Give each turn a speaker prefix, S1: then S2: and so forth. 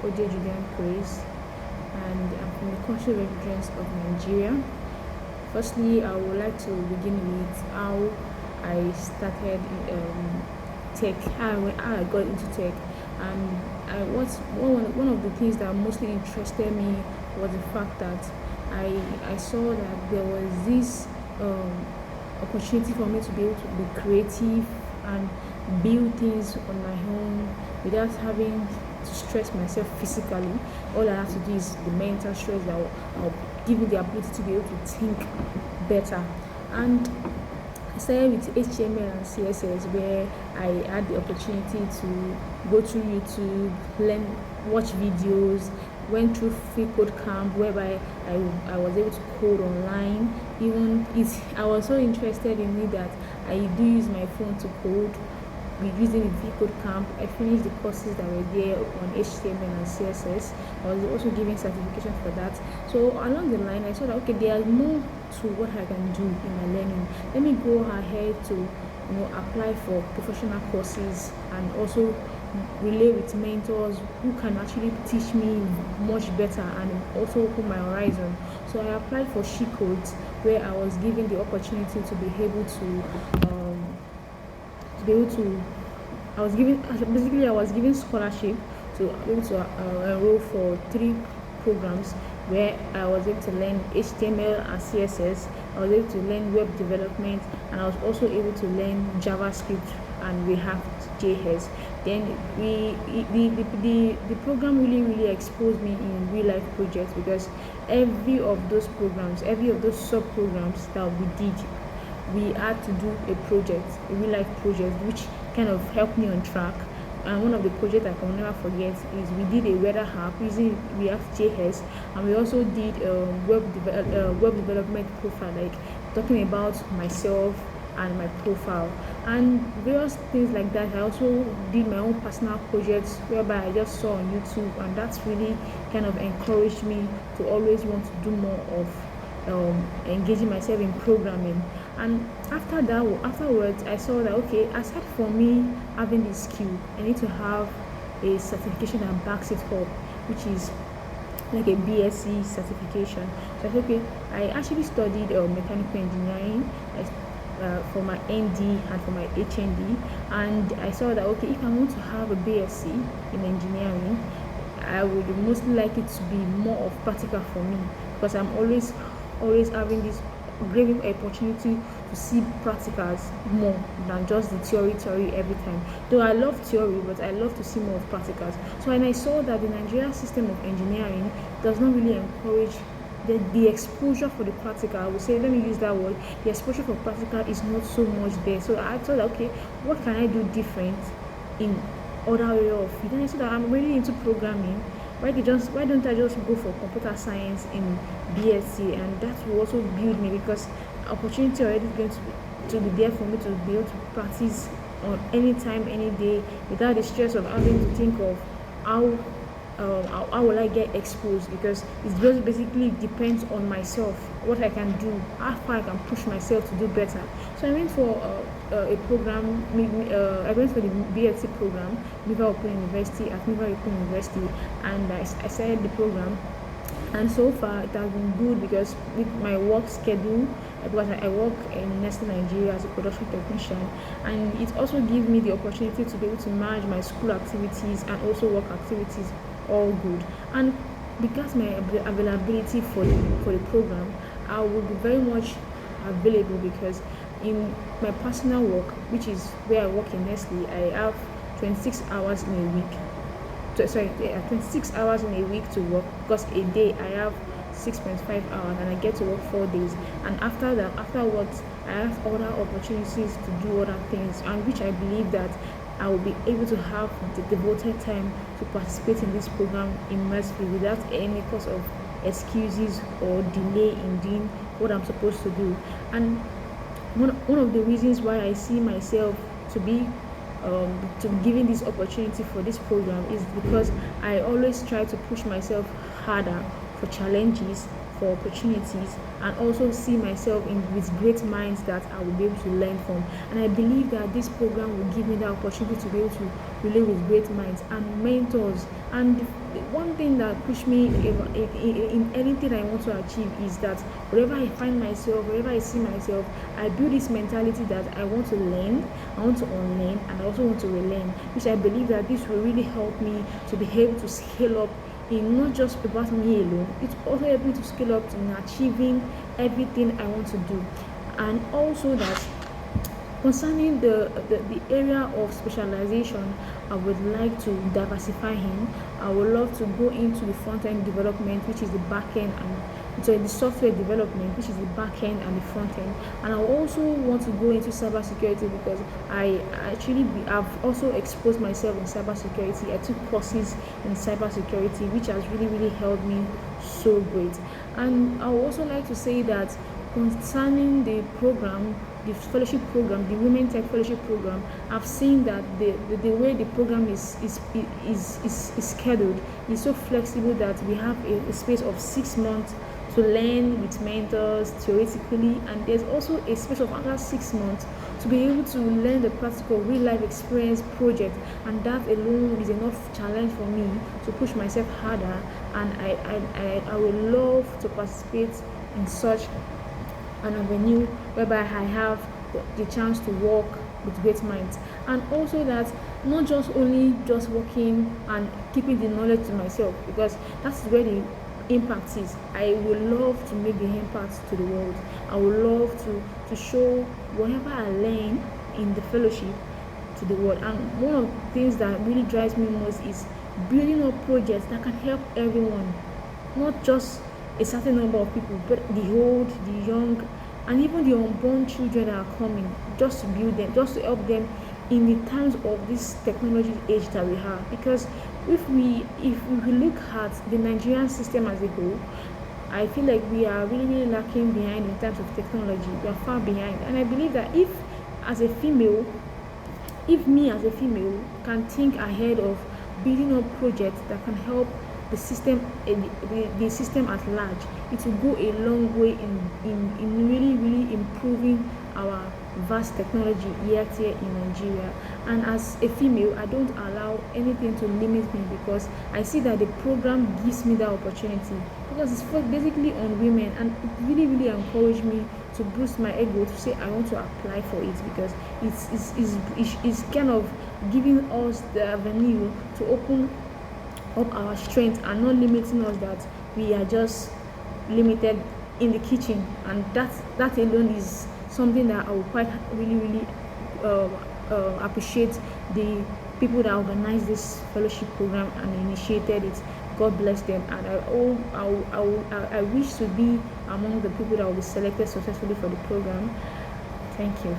S1: Judiann, and I'm from the cultural reference of Nigeria. Firstly, I would like to begin with how I started tech, how I got into tech, and one of the things that mostly interested me was the fact that I saw that there was this opportunity for me to be able to be creative and build things on my own without having to stress myself physically. All I have to do is the mental stress that will give me the ability to be able to think better. And I started with HTML and CSS, where I had the opportunity to go through YouTube, learn, watch videos, went through free code camp whereby I was able to code online. I was so interested in it that I do use my phone to code. Using the free code camp, I finished the courses that were there on HTML and CSS. I was also giving certification for that. So along the line, I saw that okay, there are more to what I can do in my learning. Let me go ahead to apply for professional courses and also relay with mentors who can actually teach me much better and also open my horizon. So I applied for She Codes, where I was given the opportunity to be able to I was given scholarship to be able to enroll for 3 programs where I was able to learn HTML and CSS. I was able to learn web development, and I was also able to learn JavaScript and React.js. Then the program really exposed me in real life projects, because every of those sub programs that we did, we had to do a real life project, which kind of helped me on track. And one of the projects I can never forget is we did a weather app using React.js, and we also did web development profile, like talking about myself and my profile and various things like that. I also did my own personal projects whereby I just saw on YouTube, and that's really kind of encouraged me to always want to do more of engaging myself in programming. And afterwards, I saw that okay, aside from me having this skill, I need to have a certification that backs it up, which is like a BSc certification. So I said okay, I actually studied mechanical engineering for my ND and for my HND, and I saw that okay, if I want to have a BSc in engineering, I would mostly like it to be more of practical for me, because I'm always having this great opportunity to see practicals more than just the theory every time. Though I love theory, but I love to see more of practicals. So when I saw that the Nigerian system of engineering does not really encourage the exposure for the practical, I would say, let me use that word, the exposure for practical is not so much there. So I thought, okay, what can I do different in other area of it? And I said that I'm really into programming. Why don't I just go for computer science in BSc, and that will also build me, because opportunity already going to be there for me to be able to practice on any time, any day, without the stress of having to think of how will I get exposed, because it just basically depends on myself, what I can do, how far I can push myself to do better. So I went for a program. I went for the BSc program, Miva Open University, and I started the program. And so far it has been good, because with my work schedule, because I work in Nestle Nigeria as a production technician, and it also gives me the opportunity to be able to manage my school activities and also work activities all good. And because my availability for the program, I will be very much available, because in my personal work, which is where I work in Nestle, I have 26 hours in a week. 26 hours in a week to work, because a day I have 6.5 hours and I get to work 4 days. And afterwards, I have other opportunities to do other things, and which I believe that I will be able to have the devoted time to participate in this program immersively without any cause of excuses or delay in doing what I'm supposed to do. And one of the reasons why I see myself to be giving this opportunity for this program is because I always try to push myself harder for challenges, for opportunities, and also see myself in with great minds that I will be able to learn from. And I believe that this program will give me the opportunity to be able to relate with great minds and mentors. And the one thing that pushed me in anything I want to achieve is that wherever I find myself, wherever I see myself, I build this mentality that I want to learn, I want to unlearn, and I also want to relearn, which I believe that this will really help me to be able to scale up in not just about me alone. It's also helping me to scale up in achieving everything I want to do. And also that concerning the area of specialization, I would like to diversify in. I would love to go into the front end development, which is the back end, and so the software development, which is the back end and the front end. And I also want to go into cybersecurity because I've also exposed myself in cybersecurity. I took courses in cybersecurity, which has really helped me so great. And I would also like to say that concerning the program, the fellowship program, the Women Tech Fellowship program, I've seen that the way the program is scheduled is so flexible that we have a space of 6 months to learn with mentors theoretically, and there's also a space of another 6 months to be able to learn the practical real life experience project, and that alone is enough challenge for me to push myself harder. And I would love to participate in such an avenue whereby I have the chance to work with great minds. And also that not just only just working and keeping the knowledge to myself, because that's where the impact is. I would love to make the impact to the world. I would love to show whatever I learn in the fellowship to the world. And one of the things that really drives me most is building up projects that can help everyone, not just a certain number of people, but the old, the young, and even the unborn children that are coming, just to build them, just to help them in the times of this technology age that we have. Because if we look at the Nigerian system as a whole, I feel like we are really lacking behind in terms of technology. We are far behind. And I believe that if me as a female can think ahead of building up projects that can help the system at large, it will go a long way in really improving our vast technology here in Nigeria. And as a female, I don't allow anything to limit me, because I see that the program gives me that opportunity, because it's basically on women, and it really encouraged me to boost my ego to say I want to apply for it, because it's kind of giving us the avenue to open up our strength and not limiting us that we are just limited in the kitchen. And that alone is something that I will quite really appreciate the people that organized this fellowship program and initiated it. God bless them, and I wish to be among the people that will be selected successfully for the program. Thank you.